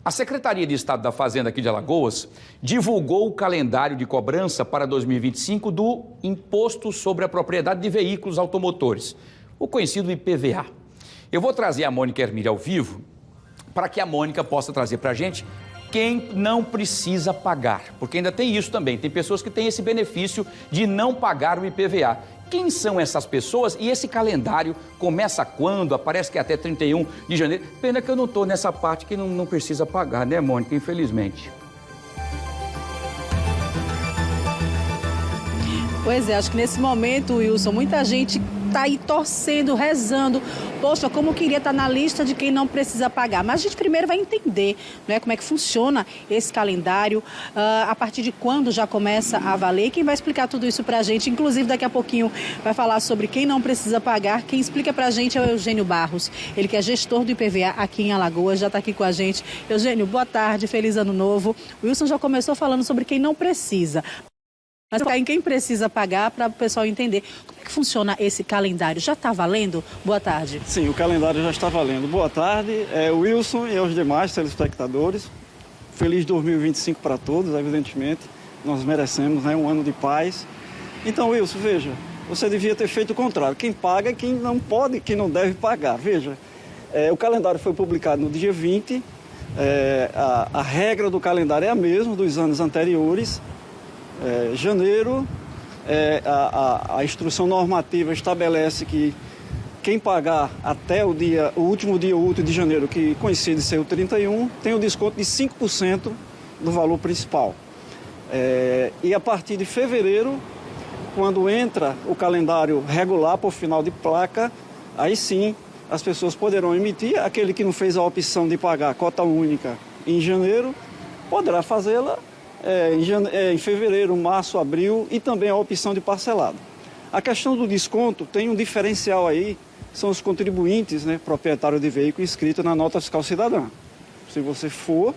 A Secretaria de Estado da Fazenda aqui de Alagoas divulgou o calendário de cobrança para 2025 do Imposto sobre a Propriedade de Veículos Automotores, o conhecido IPVA. Eu vou trazer a Mônica Hermília ao vivo para que a Mônica possa trazer para a gente quem não precisa pagar, porque ainda tem isso também, tem pessoas que têm esse benefício de não pagar o IPVA. Quem são essas pessoas e esse calendário começa quando? Aparece que é até 31 de janeiro. Pena que eu não estou nessa parte que não precisa pagar, né, Mônica? Infelizmente. Pois é, acho que nesse momento, Wilson, muita gente está aí torcendo, rezando. Poxa, como queria estar na lista de quem não precisa pagar. Mas a gente primeiro vai entender, né, como é que funciona esse calendário, a partir de quando já começa a valer. Quem vai explicar tudo isso para a gente, inclusive daqui a pouquinho vai falar sobre quem não precisa pagar. Quem explica para a gente é o Eugênio Barros, ele que é gestor do IPVA aqui em Alagoas, já está aqui com a gente. Eugênio, boa tarde, feliz ano novo. O Wilson já começou falando sobre quem não precisa. Mas em quem precisa pagar para o pessoal entender. Como é que funciona esse calendário? Já está valendo? Boa tarde. Sim, o calendário já está valendo. Boa tarde, Wilson e aos demais telespectadores. Feliz 2025 para todos, evidentemente. Nós merecemos, né, um ano de paz. Então, Wilson, veja, você devia ter feito o contrário. Quem paga é quem não pode, quem não deve pagar. Veja, o calendário foi publicado no dia 20. A regra do calendário é a mesma dos anos anteriores. Janeiro, a instrução normativa estabelece que quem pagar até o último dia útil de janeiro, que coincide ser o 31, tem o desconto de 5% do valor principal. E a partir de fevereiro, quando entra o calendário regular por final de placa, aí sim as pessoas poderão emitir. Aquele que não fez a opção de pagar a cota única em janeiro, poderá fazê-la em fevereiro, março, abril e também a opção de parcelado. A questão do desconto tem um diferencial aí, são os contribuintes, né, proprietários de veículo inscritos na nota fiscal cidadã. Se você for,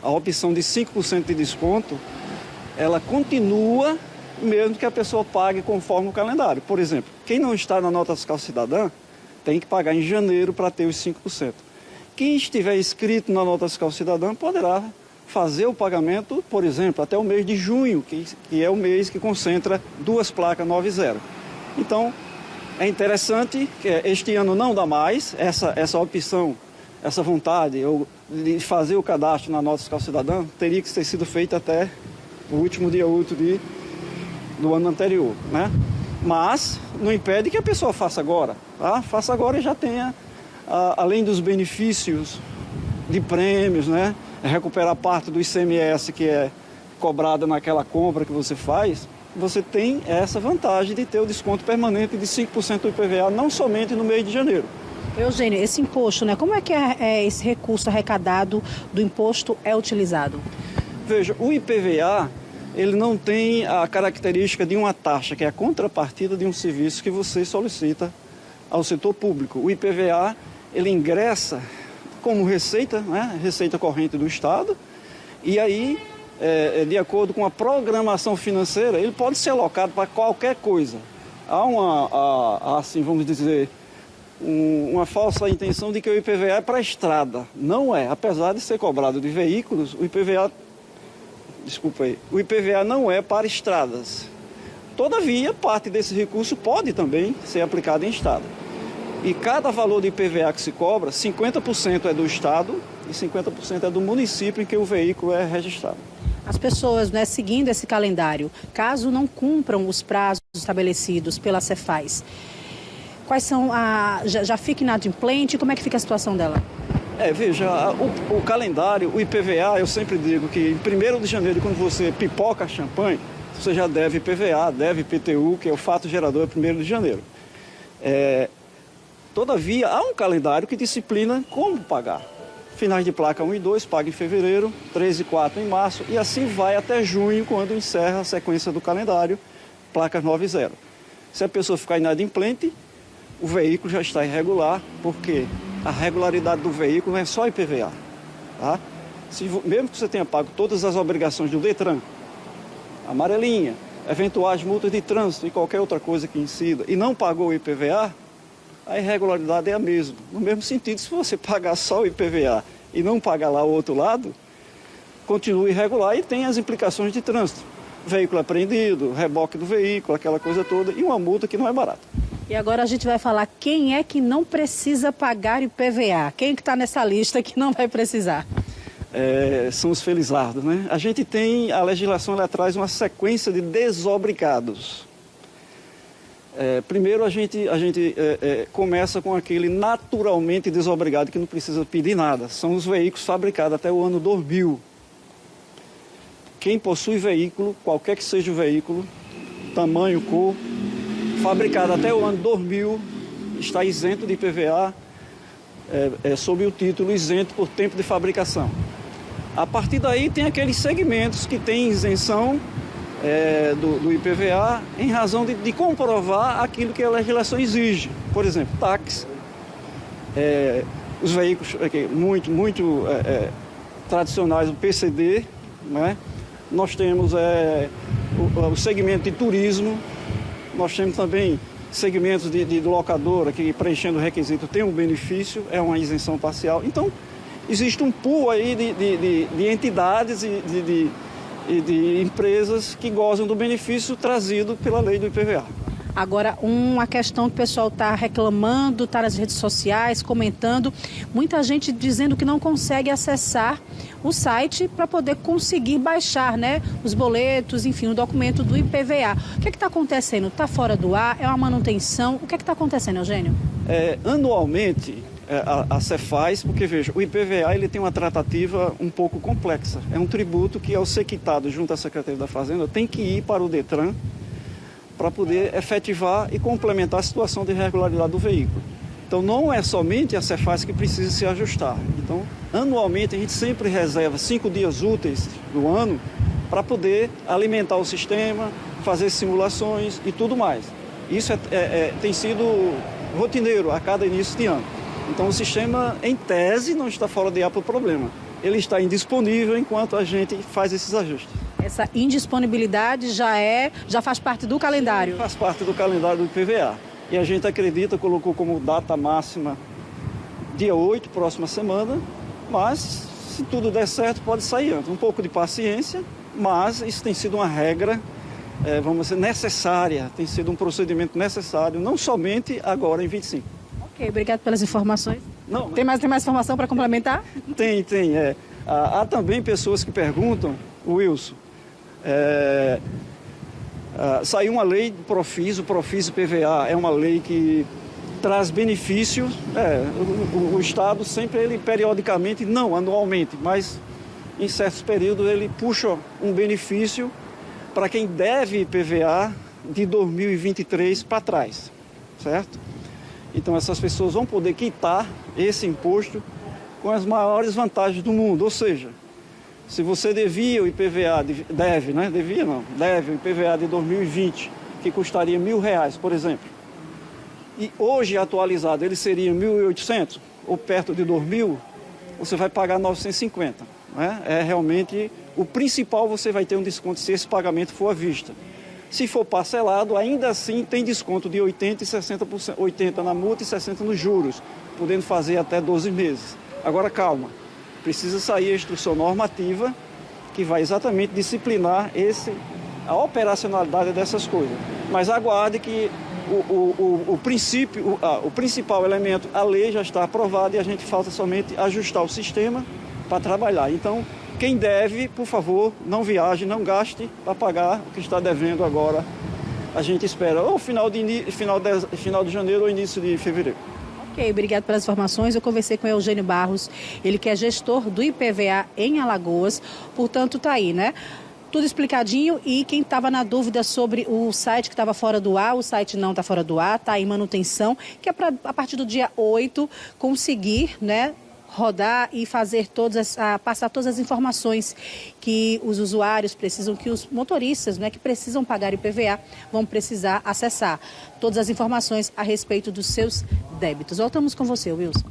a opção de 5% de desconto, ela continua mesmo que a pessoa pague conforme o calendário. Por exemplo, quem não está na nota fiscal cidadã tem que pagar em janeiro para ter os 5%. Quem estiver inscrito na nota fiscal cidadã poderá fazer o pagamento, por exemplo, até o mês de junho, que é o mês que concentra duas placas 90. Então, é interessante que este ano não dá mais essa opção, essa vontade de fazer o cadastro na nota fiscal cidadã, teria que ter sido feita até o último dia útil do ano anterior, né? Mas não impede que a pessoa faça agora, tá? Faça agora e já tenha, além dos benefícios de prêmios, né? Recuperar parte do ICMS que é cobrada naquela compra que você faz, você tem essa vantagem de ter o desconto permanente de 5% do IPVA, não somente no mês de janeiro. Eugênio, esse imposto, né? Como é que esse recurso arrecadado do imposto é utilizado? Veja, o IPVA, ele não tem a característica de uma taxa, que é a contrapartida de um serviço que você solicita ao setor público. O IPVA, ele ingressa como receita, né? Receita corrente do Estado, e aí, de acordo com a programação financeira, ele pode ser alocado para qualquer coisa. Há assim, vamos dizer, uma falsa intenção de que o IPVA é para a estrada. Não é, apesar de ser cobrado de veículos, o IPVA não é para estradas. Todavia, parte desse recurso pode também ser aplicado em estrada. E cada valor de IPVA que se cobra, 50% é do Estado e 50% é do município em que o veículo é registrado. As pessoas, né, seguindo esse calendário, caso não cumpram os prazos estabelecidos pela Cefaz, quais são já fica inadimplente? Como é que fica a situação dela? Veja, o calendário, o IPVA, eu sempre digo que em 1º de janeiro, quando você pipoca a champanhe, você já deve IPVA, deve IPTU, que é o fato gerador, é 1º de janeiro. Todavia, há um calendário que disciplina como pagar. Finais de placa 1 e 2, paga em fevereiro, 3 e 4 em março, e assim vai até junho, quando encerra a sequência do calendário, placas 9 e 0. Se a pessoa ficar inadimplente, o veículo já está irregular, porque a regularidade do veículo não é só IPVA. Tá? Mesmo que você tenha pago todas as obrigações do Detran, amarelinha, eventuais multas de trânsito e qualquer outra coisa que incida, e não pagou o IPVA, a irregularidade é a mesma. No mesmo sentido, se você pagar só o IPVA e não pagar lá o outro lado, continua irregular e tem as implicações de trânsito. Veículo apreendido, reboque do veículo, aquela coisa toda, e uma multa que não é barata. E agora a gente vai falar quem é que não precisa pagar IPVA. Quem que está nessa lista que não vai precisar? São os felizardos, né? A gente tem, a legislação ela traz uma sequência de desobrigados. Primeiro a gente começa com aquele naturalmente desobrigado que não precisa pedir nada. São os veículos fabricados até o ano 2000. Quem possui veículo, qualquer que seja o veículo, tamanho, cor, fabricado até o ano 2000, está isento de IPVA, sob o título isento por tempo de fabricação. A partir daí tem aqueles segmentos que têm isenção do IPVA em razão de comprovar aquilo que a legislação exige. Por exemplo, táxi, os veículos muito tradicionais, o PCD, né? Nós temos o segmento de turismo, nós temos também segmentos de locadora que, preenchendo o requisito, tem um benefício, é uma isenção parcial. Então, existe um pool aí de entidades e de empresas que gozam do benefício trazido pela lei do IPVA. Agora, uma questão que o pessoal está reclamando, está nas redes sociais, comentando, muita gente dizendo que não consegue acessar o site para poder conseguir baixar, né, os boletos, enfim, o documento do IPVA. O que está acontecendo? Está fora do ar? É uma manutenção? O que está acontecendo, Eugênio? Anualmente, a Cefaz, porque veja, o IPVA ele tem uma tratativa um pouco complexa. É um tributo que, ao ser quitado junto à Secretaria da Fazenda, tem que ir para o Detran para poder efetivar e complementar a situação de irregularidade do veículo. Então, não é somente a Cefaz que precisa se ajustar. Então, anualmente, a gente sempre reserva 5 dias úteis do ano para poder alimentar o sistema, fazer simulações e tudo mais. Isso tem sido rotineiro a cada início de ano. Então, o sistema, em tese, não está fora de ar para o problema. Ele está indisponível enquanto a gente faz esses ajustes. Essa indisponibilidade já faz parte do calendário? Sim, faz parte do calendário do IPVA. E a gente acredita, colocou como data máxima dia 8, próxima semana, mas se tudo der certo pode sair antes. Um pouco de paciência, mas isso tem sido uma regra, vamos dizer, necessária, tem sido um procedimento necessário, não somente agora em 25. Ok, obrigado pelas informações. Não, tem mais informação para complementar? Tem. Há também pessoas que perguntam, Wilson, saiu uma lei do Profis, o Profis PVA é uma lei que traz benefício, o Estado sempre, ele periodicamente, não anualmente, mas em certos períodos ele puxa um benefício para quem deve IPVA de 2023 para trás, certo? Então essas pessoas vão poder quitar esse imposto com as maiores vantagens do mundo, ou seja, se você devia o IPVA, deve o IPVA de 2020, que custaria R$1.000, por exemplo, e hoje atualizado ele seria 1.800 ou perto de 2.000, você vai pagar 950. Né? É realmente o principal, você vai ter um desconto se esse pagamento for à vista. Se for parcelado, ainda assim tem desconto de 80% e 60%, 80% na multa e 60% nos juros, podendo fazer até 12 meses. Agora, calma, precisa sair a instrução normativa que vai exatamente disciplinar a operacionalidade dessas coisas. Mas aguarde que o principal elemento, a lei já está aprovada e a gente falta somente ajustar o sistema para trabalhar. Então, quem deve, por favor, não viaje, não gaste para pagar o que está devendo agora. A gente espera ou final de janeiro ou início de fevereiro. Ok, obrigado pelas informações. Eu conversei com o Eugênio Barros, ele que é gestor do IPVA em Alagoas. Portanto, está aí, né? Tudo explicadinho, e quem estava na dúvida sobre o site que estava fora do ar, o site não está fora do ar, está em manutenção, que é para, a partir do dia 8, conseguir, né, rodar e fazer passar todas as informações que os usuários precisam, que os motoristas, né, que precisam pagar IPVA, vão precisar acessar todas as informações a respeito dos seus débitos. Voltamos com você, Wilson.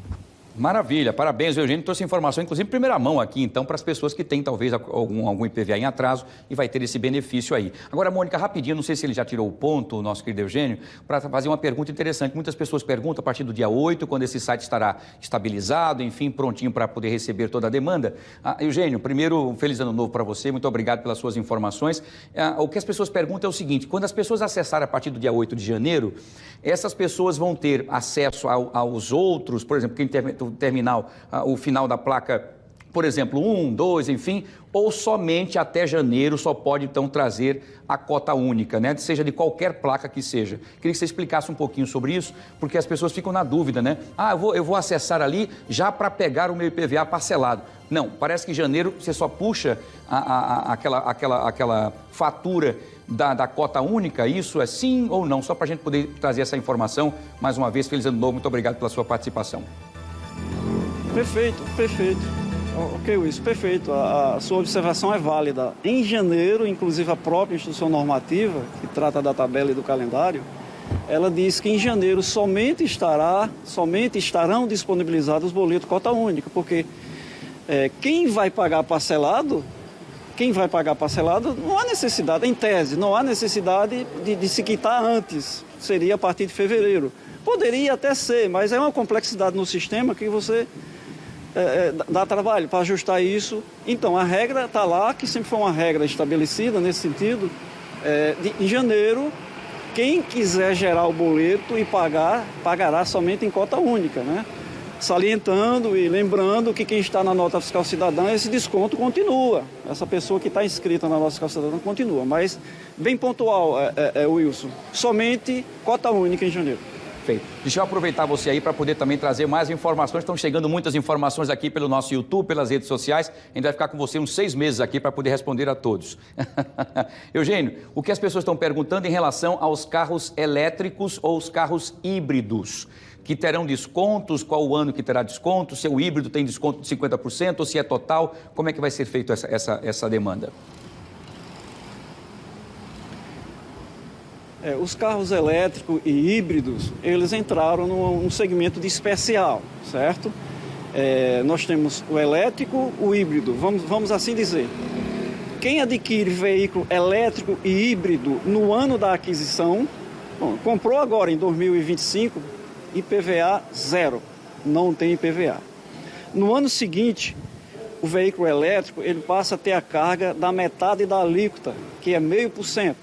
Maravilha, parabéns, Eugênio. Trouxe informação, inclusive, em primeira mão aqui, então, para as pessoas que têm, talvez, algum IPVA em atraso e vai ter esse benefício aí. Agora, Mônica, rapidinho, não sei se ele já tirou o ponto, o nosso querido Eugênio, para fazer uma pergunta interessante. Muitas pessoas perguntam a partir do dia 8, quando esse site estará estabilizado, enfim, prontinho para poder receber toda a demanda. Eugênio, primeiro, um feliz ano novo para você, muito obrigado pelas suas informações. O que as pessoas perguntam é o seguinte, quando as pessoas acessarem a partir do dia 8 de janeiro, essas pessoas vão ter acesso aos outros, por exemplo, quem terminal, o final da placa, por exemplo, 1, 2, enfim, ou somente até janeiro só pode, então, trazer a cota única, né? Seja de qualquer placa que seja. Queria que você explicasse um pouquinho sobre isso, porque as pessoas ficam na dúvida, né? Eu vou acessar ali já para pegar o meu IPVA parcelado. Não, parece que em janeiro você só puxa aquela fatura da cota única, isso é sim ou não? Só para a gente poder trazer essa informação. Mais uma vez, feliz ano novo, muito obrigado pela sua participação. Perfeito. Ok, Wilson, perfeito. A sua observação é válida. Em janeiro, inclusive a própria instituição normativa, que trata da tabela e do calendário, ela diz que em janeiro somente estarão disponibilizados os boletos cota única, porque quem vai pagar parcelado, não há necessidade, em tese, não há necessidade de se quitar antes, seria a partir de fevereiro. Poderia até ser, mas é uma complexidade no sistema que você dá trabalho para ajustar isso. Então, a regra está lá, que sempre foi uma regra estabelecida nesse sentido. Em janeiro, quem quiser gerar o boleto e pagará somente em cota única, né? Salientando e lembrando que quem está na nota fiscal cidadã, esse desconto continua. Essa pessoa que está inscrita na nota fiscal cidadã continua. Mas, bem pontual, Wilson, somente cota única em janeiro. Perfeito. Deixa eu aproveitar você aí para poder também trazer mais informações. Estão chegando muitas informações aqui pelo nosso YouTube, pelas redes sociais. A gente vai ficar com você uns 6 meses aqui para poder responder a todos. Eugênio, o que as pessoas estão perguntando em relação aos carros elétricos ou os carros híbridos, que terão descontos, qual o ano que terá desconto, se o híbrido tem desconto de 50% ou se é total, como é que vai ser feita essa demanda? Os carros elétricos e híbridos, eles entraram num segmento de especial, certo? Nós temos o elétrico, o híbrido, vamos assim dizer. Quem adquire veículo elétrico e híbrido no ano da aquisição, comprou agora em 2025, IPVA zero, não tem IPVA. No ano seguinte, o veículo elétrico ele passa a ter a carga da metade da alíquota, que é 0,5%.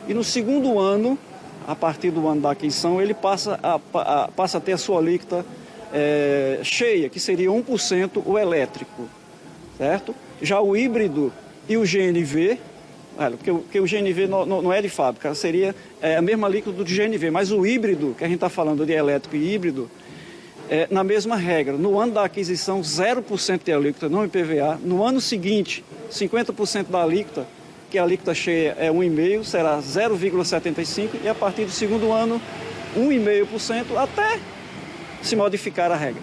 E no segundo ano, a partir do ano da aquisição, ele passa a ter a sua alíquota cheia, que seria 1% o elétrico, certo? Já o híbrido e o GNV, porque o GNV não é de fábrica, seria a mesma alíquota do GNV, mas o híbrido, que a gente está falando de elétrico e híbrido, na mesma regra. No ano da aquisição, 0% de alíquota, não IPVA. No ano seguinte, 50% da alíquota, que a alíquota cheia é 1,5%, será 0,75%, e a partir do segundo ano, 1,5%, até se modificar a regra.